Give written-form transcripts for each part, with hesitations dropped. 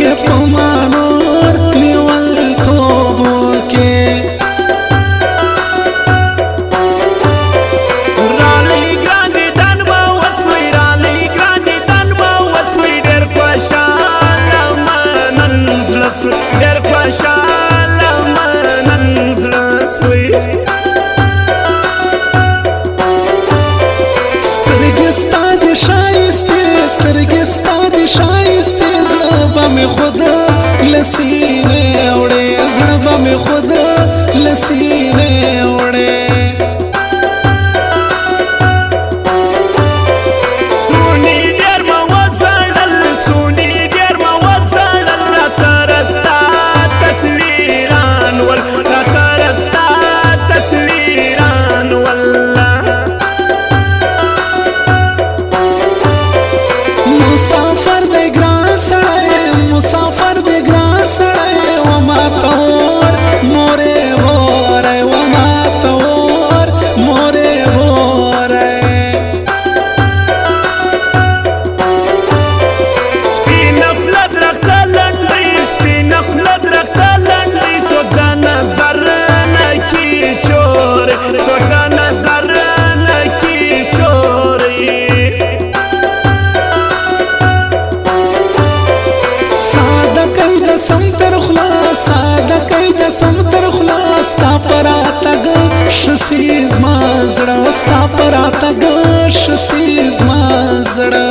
کې پمانور نیول توبو کې رالی ګرانې دن به وسوي رالی ګرانې دن به وسوي ډېر خوشاله منن زړه سوی ډېر خوشاله منن زړه سوی سترګې ستا دي ښایستې سترګې ستا دي ښایستې زړه به مې خود له سینې وړې زړه به مې خود له سینې وړې سونی ډېر مه وژړل سونی ډېر مه وژړل راسره ستا تصویران ول راسره ستا تصویران والله مسافر دی ګران سړی مسافر دی ګران سړی وما ته ور مورې وری وما ته ور مورې وری سپینه خوله درخته لنډۍ سپینه خوله درخته لنډۍ څوک د نظر نه کي چورې څوک د نظر نه کي چورې ساده کای د سم تر خلاص ساده کای د سم تر خلاص تا پراتګ شسیز ما زړه ستا پراتګ شسیز ما زړه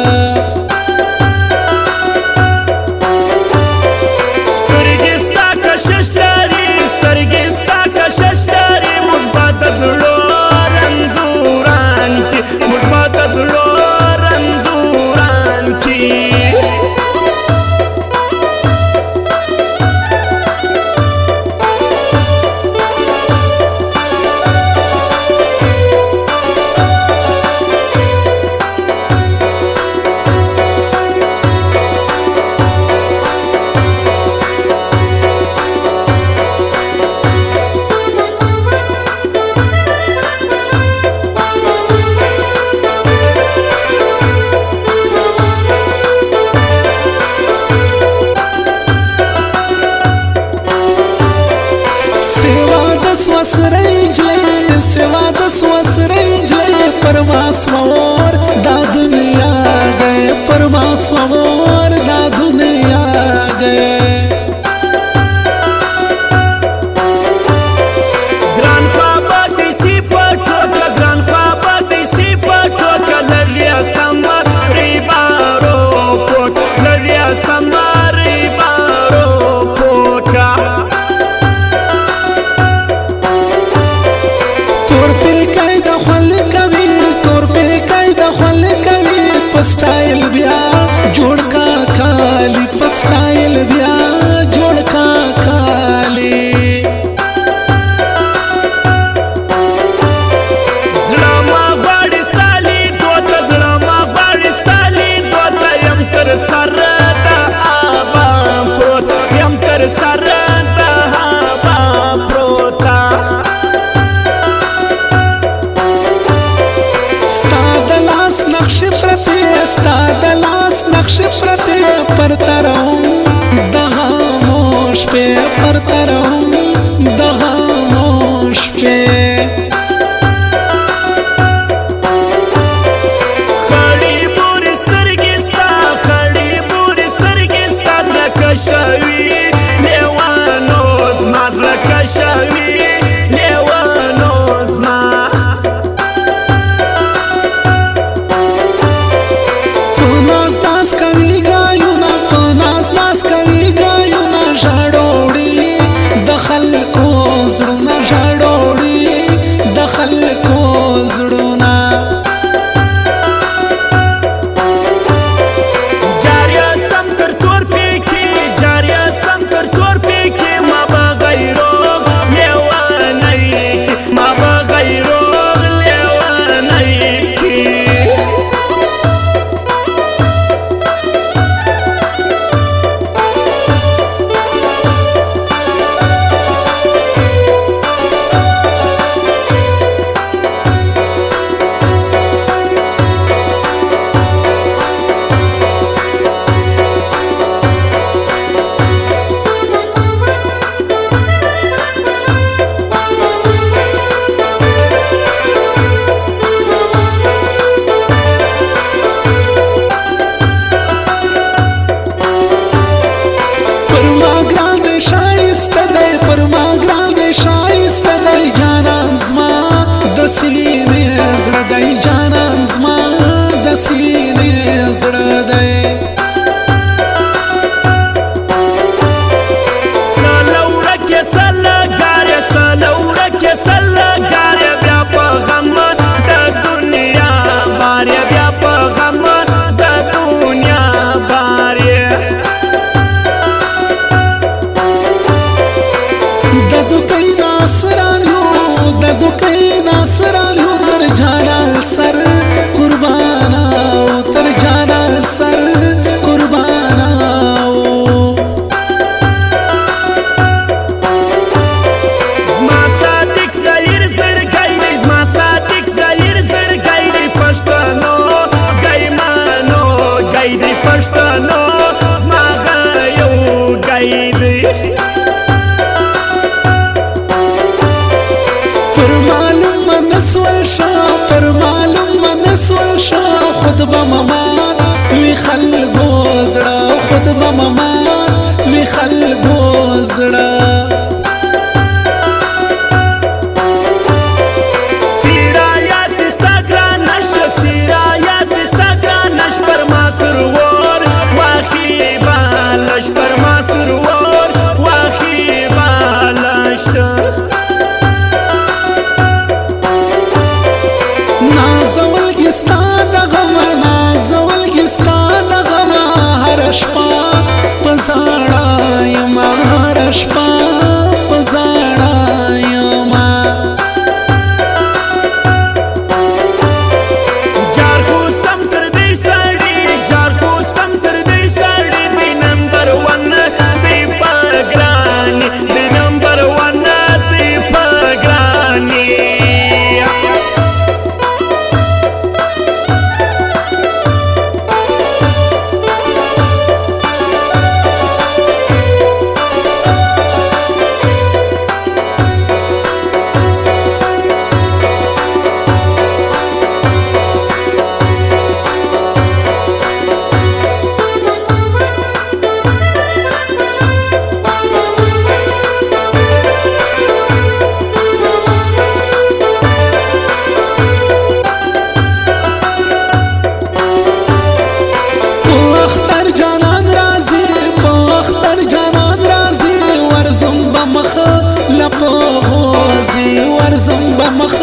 سترګې ستا کشش لري سترګې ستا کشش لري موږ به د زړو رنځوران کې موږ به د زړو رنځوران کې سوا د سوسرۍ جلۍ پر ما سوار دا دنیا گئے پر ما سوار دا دنیا گئے ګران خوابه دې سي په ټوکه ګران خوابه دې سي په ټوکه لږیا سمري بارو پوک لږیا سمري بارو پوکا سټایل بیا جوړ کا کالی سټایل بیا جوړ کا کالی زړه ما غواړي ستا لیدو ته زړه ما غواړي ستا لیدو ته یم تر سره د آبا پروت یم تر سره د آبا پروتا ستا د لاس نقشې پرتې ستا د لاس نقشې پرتې پر ترهم د خاموش پې پر ترهم د خاموش پې خړې بورې سترګې ستا خړې بورې سترګې ستا زړه کشوي لیوانو زما زړه کشوي لیوانو زما ناز کوي ګایونه په ممات وی خلکو زړه خود به ممات وی خلکو زړه ورزم بمخ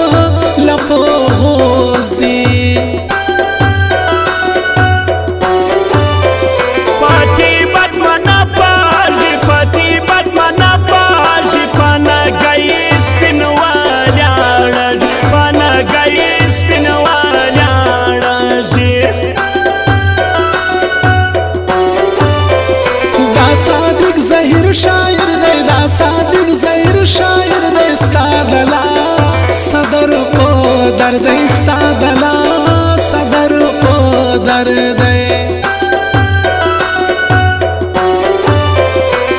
لپو غوزي پاتی بد منا پاجی پاتی بد منا پاجی پانا گئی سپینوالیاړ پانا گئی سپینوالیاړ دا صادق زهیر شاعر دی دا صادق زهیر شاعر دی استادلا صدر کو درد استادلا صدر کو درد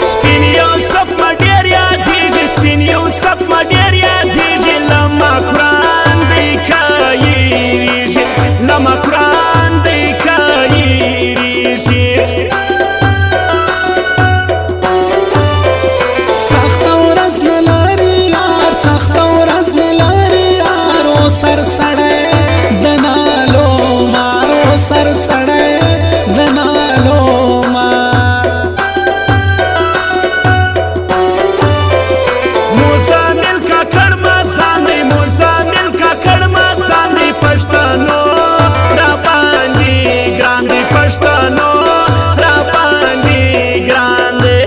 سپین یوسف مډیر یادیږي سپین یوسف مډیر یادیږي لما قرآن دی کایریږي لما قرآن دی کایریږي سر سړی د نالو مارو سر سړی د نالو مار مزامل کا کړما ځانې مزامل کا کړما ځانې پښتنو را باندې ګران دي پښتنو را باندې ګران دي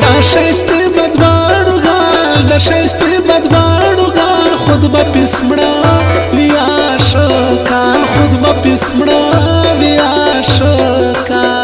دا شایسته بدباړو شایسته بدباړو ګان خود به پسمړه ویا شکان خود به پسمړه ویا شکان